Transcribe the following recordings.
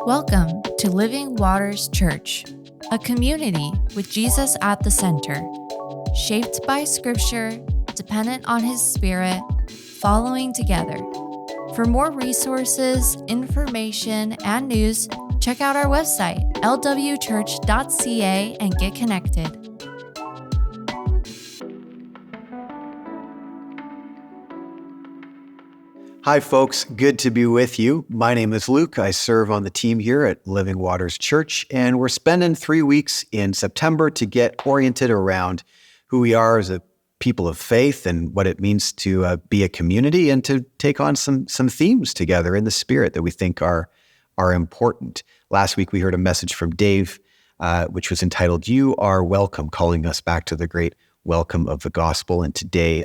Welcome to Living Waters Church, a community with Jesus at the center, shaped by Scripture, dependent on His Spirit, following together. For more resources, information, and news, check out our website, lwchurch.ca, and get connected. Hi, folks. Good to be with you. My name is Luke. I serve on the team here at Living Waters Church, and we're spending 3 weeks in September to get oriented around who we are as a people of faith and what it means to be a community and to take on some themes together in the Spirit that we think are important. Last week, we heard a message from Dave, which was entitled, "You Are Welcome," calling us back to the great welcome of the gospel. And today,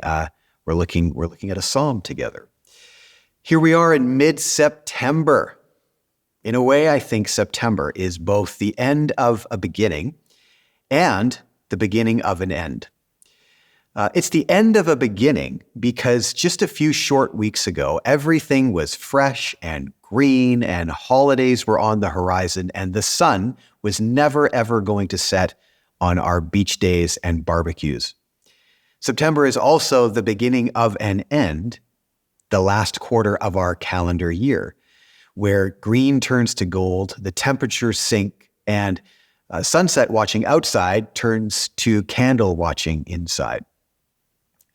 we're looking at a psalm together. Here we are in mid-September. In a way, I think September is both the end of a beginning and the beginning of an end. It's the end of a beginning because just a few short weeks ago, everything was fresh and green and holidays were on the horizon and the sun was never, ever going to set on our beach days and barbecues. September is also the beginning of an end, the last quarter of our calendar year, where green turns to gold, the temperatures sink, and sunset watching outside turns to candle watching inside.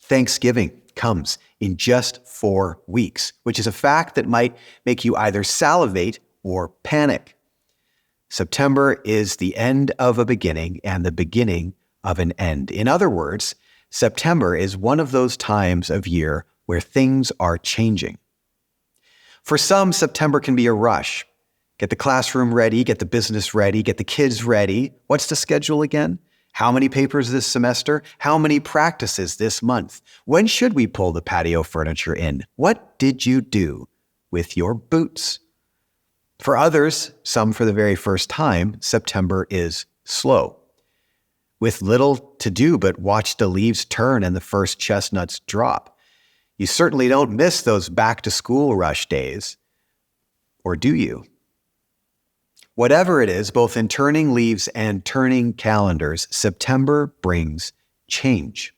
Thanksgiving comes in just 4 weeks, which is a fact that might make you either salivate or panic. September is the end of a beginning and the beginning of an end. In other words, September is one of those times of year where things are changing. For some, September can be a rush. Get the classroom ready, get the business ready, get the kids ready. What's the schedule again? How many papers this semester? How many practices this month? When should we pull the patio furniture in? What did you do with your boots? For others, some for the very first time, September is slow. With little to do but watch the leaves turn and the first chestnuts drop. You certainly don't miss those back-to-school rush days. Or do you? Whatever it is, both in turning leaves and turning calendars, September brings change.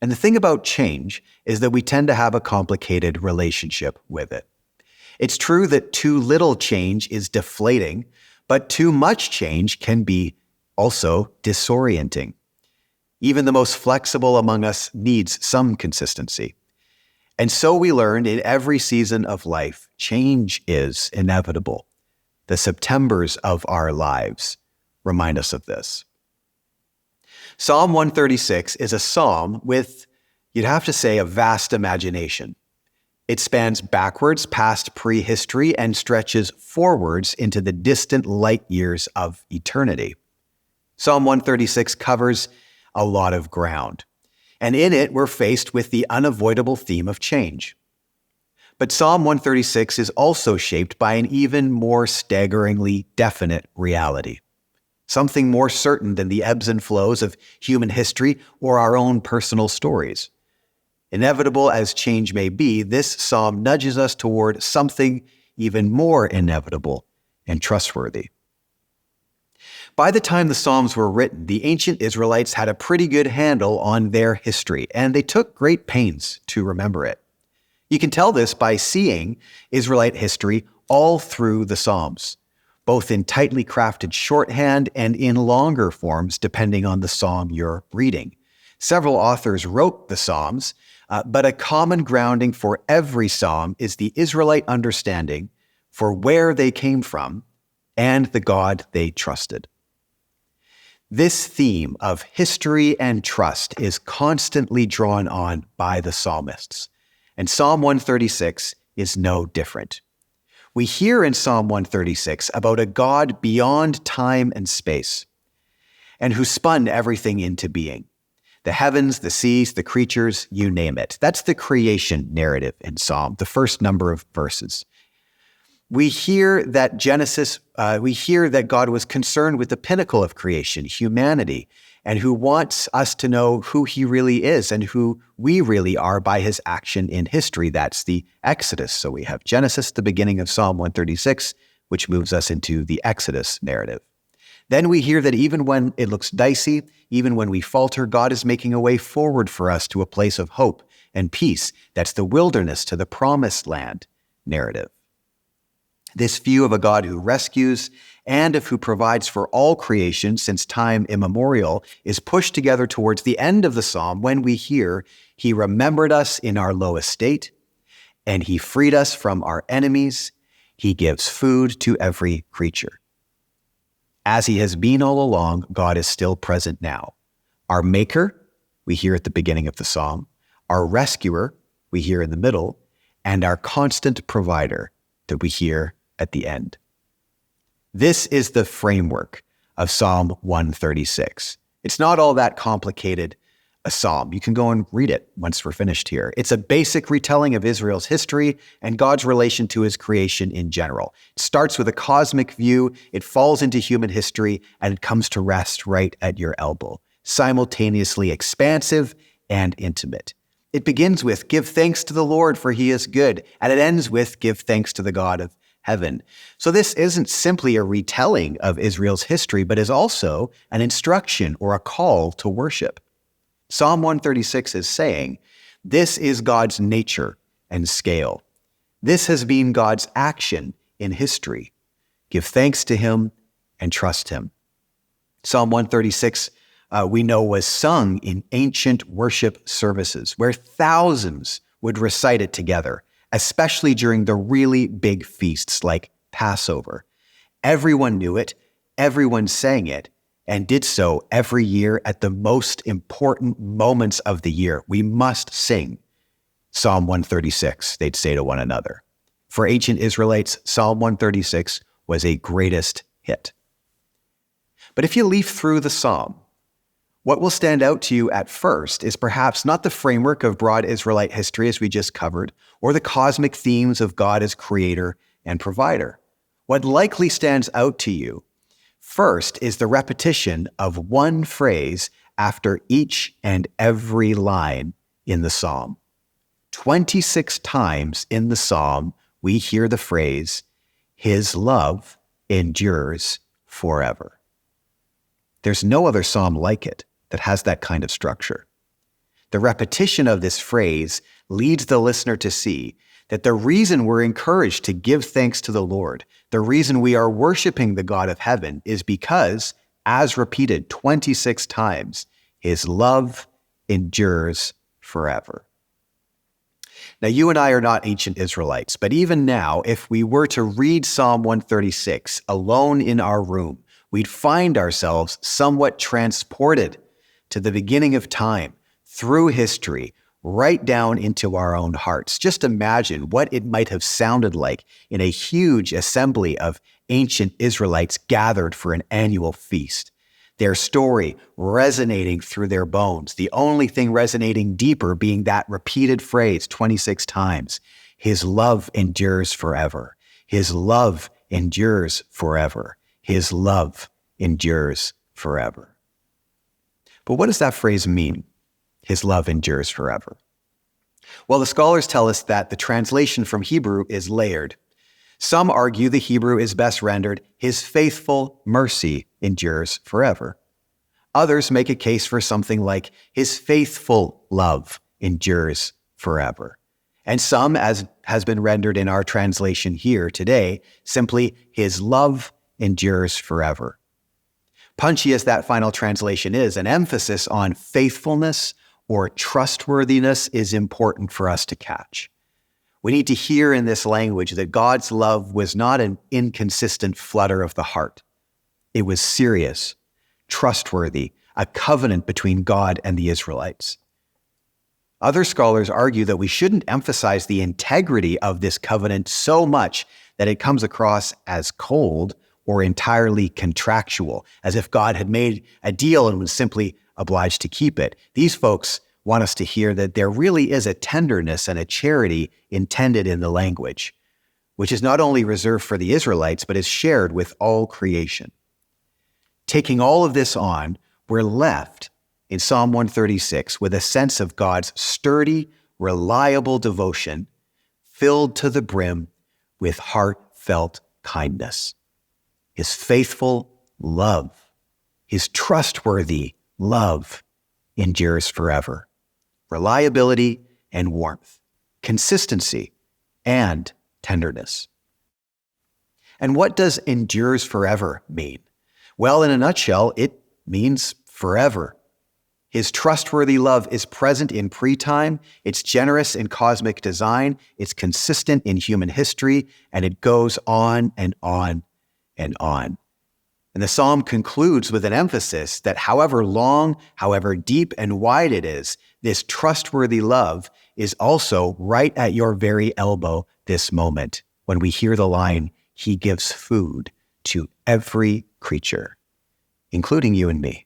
And the thing about change is that we tend to have a complicated relationship with it. It's true that too little change is deflating, but too much change can be also disorienting. Even the most flexible among us needs some consistency. And so we learned in every season of life, change is inevitable. The Septembers of our lives remind us of this. Psalm 136 is a psalm with, you'd have to say, a vast imagination. It spans backwards past prehistory and stretches forwards into the distant light years of eternity. Psalm 136 covers a lot of ground. And in it, we're faced with the unavoidable theme of change. But Psalm 136 is also shaped by an even more staggeringly definite reality. Something more certain than the ebbs and flows of human history or our own personal stories. Inevitable as change may be, this psalm nudges us toward something even more inevitable and trustworthy. By the time the Psalms were written, the ancient Israelites had a pretty good handle on their history, and they took great pains to remember it. You can tell this by seeing Israelite history all through the Psalms, both in tightly crafted shorthand and in longer forms, depending on the psalm you're reading. Several authors wrote the Psalms, but a common grounding for every psalm is the Israelite understanding for where they came from and the God they trusted. This theme of history and trust is constantly drawn on by the psalmists, and Psalm 136 is no different. We hear in Psalm 136 about a God beyond time and space, and who spun everything into being. The heavens, the seas, the creatures, you name it. That's the creation narrative in Psalm, the first number of verses. We hear that God was concerned with the pinnacle of creation, humanity, and who wants us to know who he really is and who we really are by his action in history. That's the Exodus. So we have Genesis, the beginning of Psalm 136, which moves us into the Exodus narrative. Then we hear that even when it looks dicey, even when we falter, God is making a way forward for us to a place of hope and peace. That's the wilderness to the promised land narrative. This view of a God who rescues and of who provides for all creation since time immemorial is pushed together towards the end of the psalm when we hear, he remembered us in our low estate, and he freed us from our enemies. He gives food to every creature. As he has been all along, God is still present now. Our maker, we hear at the beginning of the psalm. Our rescuer, we hear in the middle. And our constant provider, that we hear at the end. This is the framework of Psalm 136. It's not all that complicated a psalm. You can go and read it once we're finished here. It's a basic retelling of Israel's history and God's relation to his creation in general. It starts with a cosmic view, it falls into human history, and it comes to rest right at your elbow, simultaneously expansive and intimate. It begins with, give thanks to the Lord for he is good, and it ends with, give thanks to the God of heaven. So this isn't simply a retelling of Israel's history, but is also an instruction or a call to worship. Psalm 136 is saying, this is God's nature and scale. This has been God's action in history. Give thanks to him and trust him. Psalm 136, we know, was sung in ancient worship services where thousands would recite it together, especially during the really big feasts like Passover. Everyone knew it, everyone sang it, and did so every year at the most important moments of the year. We must sing Psalm 136, they'd say to one another. For ancient Israelites, Psalm 136 was a greatest hit. But if you leaf through the psalm, what will stand out to you at first is perhaps not the framework of broad Israelite history as we just covered, or the cosmic themes of God as creator and provider. What likely stands out to you first is the repetition of one phrase after each and every line in the psalm. 26 times in the psalm, we hear the phrase, his love endures forever. There's no other psalm like it that has that kind of structure. The repetition of this phrase leads the listener to see that the reason we're encouraged to give thanks to the Lord, the reason we are worshiping the God of heaven is because, as repeated 26 times, his love endures forever. Now, you and I are not ancient Israelites, but even now, if we were to read Psalm 136 alone in our room, we'd find ourselves somewhat transported to the beginning of time, through history, right down into our own hearts. Just imagine what it might have sounded like in a huge assembly of ancient Israelites gathered for an annual feast. Their story resonating through their bones, the only thing resonating deeper being that repeated phrase 26 times, his love endures forever. His love endures forever. His love endures forever. But what does that phrase mean? His love endures forever. Well, the scholars tell us that the translation from Hebrew is layered. Some argue the Hebrew is best rendered, his faithful mercy endures forever. Others make a case for something like, his faithful love endures forever. And some, as has been rendered in our translation here today, simply, his love endures forever. Punchy as that final translation is, an emphasis on faithfulness or trustworthiness is important for us to catch. We need to hear in this language that God's love was not an inconsistent flutter of the heart. It was serious, trustworthy, a covenant between God and the Israelites. Other scholars argue that we shouldn't emphasize the integrity of this covenant so much that it comes across as cold or entirely contractual, as if God had made a deal and was simply obliged to keep it. These folks want us to hear that there really is a tenderness and a charity intended in the language, which is not only reserved for the Israelites, but is shared with all creation. Taking all of this on, we're left in Psalm 136 with a sense of God's sturdy, reliable devotion filled to the brim with heartfelt kindness. His faithful love, his trustworthy love endures forever. Reliability and warmth, consistency and tenderness. And what does endures forever mean? Well, in a nutshell, it means forever. His trustworthy love is present in pre-time, it's generous in cosmic design, it's consistent in human history, and it goes on and on and on. And the psalm concludes with an emphasis that however long, however deep and wide it is, this trustworthy love is also right at your very elbow this moment when we hear the line, "He gives food to every creature," including you and me.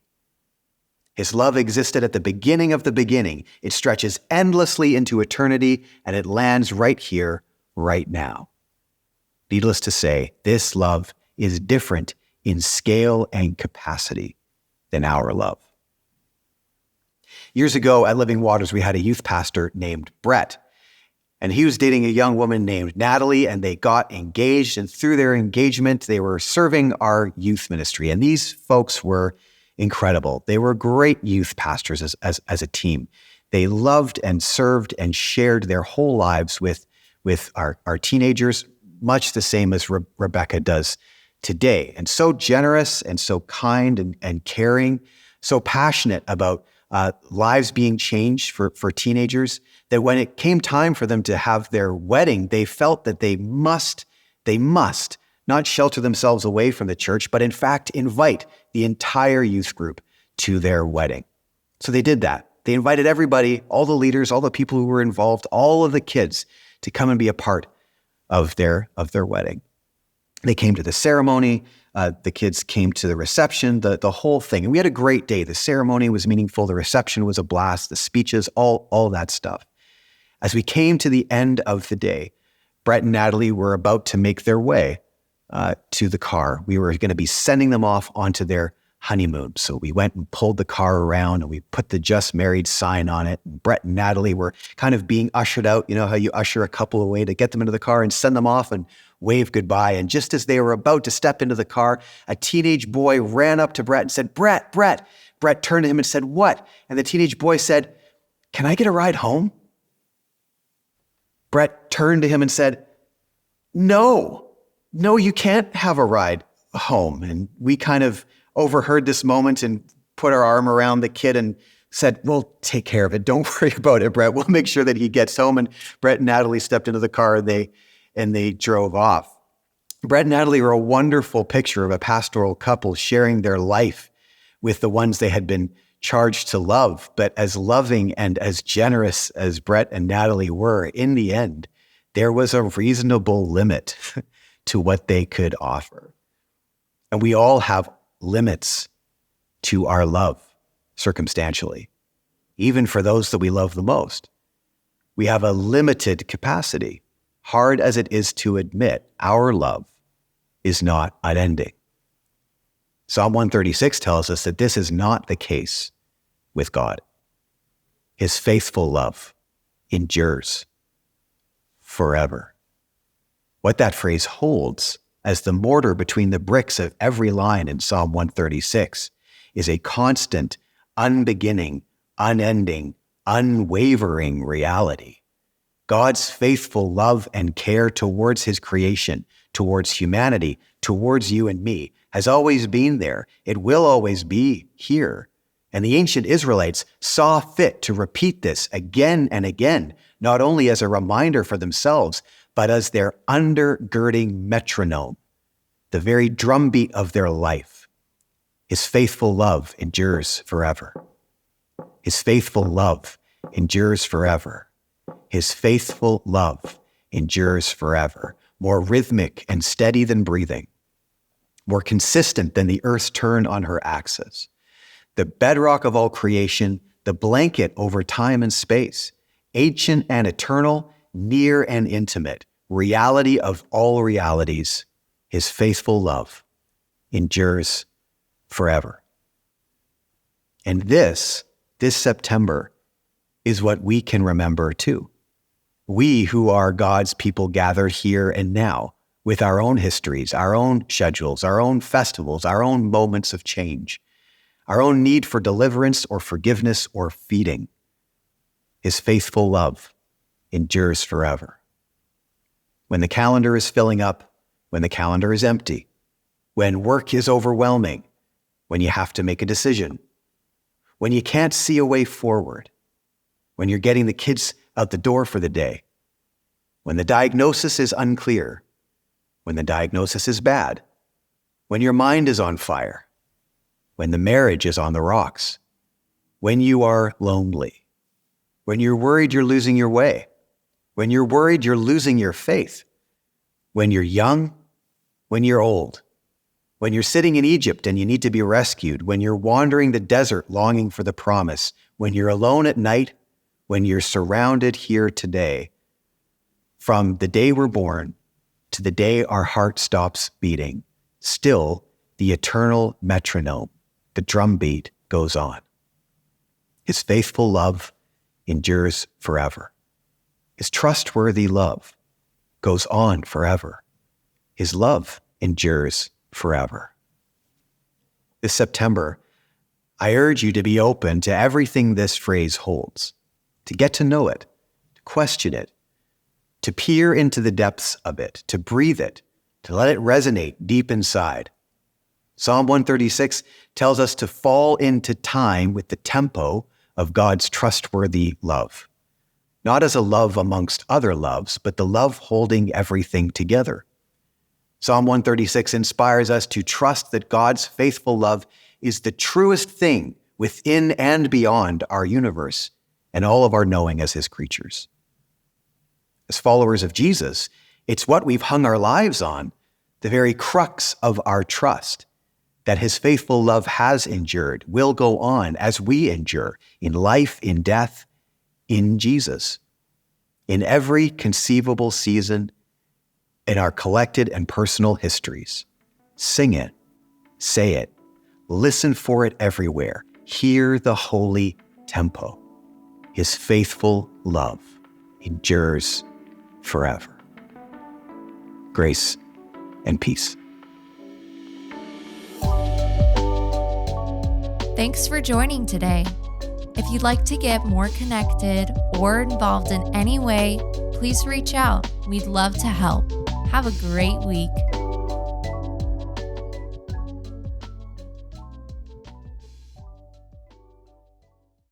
His love existed at the beginning of the beginning. It stretches endlessly into eternity, and it lands right here, right now. Needless to say, this love is different in scale and capacity than our love. Years ago at Living Waters, we had a youth pastor named Brett, and he was dating a young woman named Natalie, and they got engaged, and through their engagement, they were serving our youth ministry, and these folks were incredible. They were great youth pastors as a team. They loved and served and shared their whole lives with our teenagers, much the same as Rebecca does today. And so generous and so kind and caring, so passionate about lives being changed for teenagers, that when it came time for them to have their wedding, they felt that they must not shelter themselves away from the church, but in fact invite the entire youth group to their wedding. So they did that. They invited everybody, all the leaders, all the people who were involved, all of the kids to come and be a part of their wedding. They came to the ceremony. The kids came to the reception, the whole thing. And we had a great day. The ceremony was meaningful. The reception was a blast. The speeches, all that stuff. As we came to the end of the day, Brett and Natalie were about to make their way to the car. We were going to be sending them off onto their honeymoon. So we went and pulled the car around and we put the just married sign on it. And Brett and Natalie were kind of being ushered out. You know how you usher a couple away to get them into the car and send them off and wave goodbye. And just as they were about to step into the car, a teenage boy ran up to Brett and said, Brett. Brett turned to him and said, "What?" And the teenage boy said, "Can I get a ride home?" Brett turned to him and said, No, you can't have a ride home. And we kind of overheard this moment and put our arm around the kid and said, "We'll take care of it. Don't worry about it, Brett. We'll make sure that he gets home." And Brett and Natalie stepped into the car and they drove off. Brett and Natalie were a wonderful picture of a pastoral couple sharing their life with the ones they had been charged to love. But as loving and as generous as Brett and Natalie were, in the end, there was a reasonable limit to what they could offer. And we all have limits to our love, circumstantially, even for those that we love the most. We have a limited capacity. Hard as it is to admit, our love is not unending. Psalm 136 tells us that this is not the case with God. His faithful love endures forever. What that phrase holds as the mortar between the bricks of every line in Psalm 136 is a constant, unbeginning, unending, unwavering reality. God's faithful love and care towards his creation, towards humanity, towards you and me, has always been there. It will always be here. And the ancient Israelites saw fit to repeat this again and again, not only as a reminder for themselves, but as their undergirding metronome, the very drumbeat of their life. His faithful love endures forever. His faithful love endures forever. His faithful love endures forever. More rhythmic and steady than breathing. More consistent than the earth's turn on her axis. The bedrock of all creation, the blanket over time and space. Ancient and eternal, near and intimate. Reality of all realities. His faithful love endures forever. And this September is what we can remember too. We who are God's people gathered here and now with our own histories, our own schedules, our own festivals, our own moments of change, our own need for deliverance or forgiveness or feeding. His faithful love endures forever. When the calendar is filling up, when the calendar is empty, when work is overwhelming, when you have to make a decision, when you can't see a way forward, when you're getting the kids out the door for the day, when the diagnosis is unclear, when the diagnosis is bad, when your mind is on fire, when the marriage is on the rocks, when you are lonely, when you're worried you're losing your way, when you're worried you're losing your faith, when you're young, when you're old, when you're sitting in Egypt and you need to be rescued, when you're wandering the desert longing for the promise, when you're alone at night, when you're surrounded here today, from the day we're born to the day our heart stops beating, still the eternal metronome, the drumbeat, goes on. His faithful love endures forever. His trustworthy love goes on forever. His love endures forever. This September, I urge you to be open to everything this phrase holds, to get to know it, to question it, to peer into the depths of it, to breathe it, to let it resonate deep inside. Psalm 136 tells us to fall into time with the tempo of God's trustworthy love. Not as a love amongst other loves, but the love holding everything together. Psalm 136 inspires us to trust that God's faithful love is the truest thing within and beyond our universe and all of our knowing as his creatures. As followers of Jesus, it's what we've hung our lives on, the very crux of our trust, that his faithful love has endured, will go on as we endure in life, in death, in Jesus. In every conceivable season, in our collected and personal histories. Sing it, say it, listen for it everywhere. Hear the holy tempo. His faithful love endures forever. Grace and peace. Thanks for joining today. If you'd like to get more connected or involved in any way, please reach out. We'd love to help. Have a great week.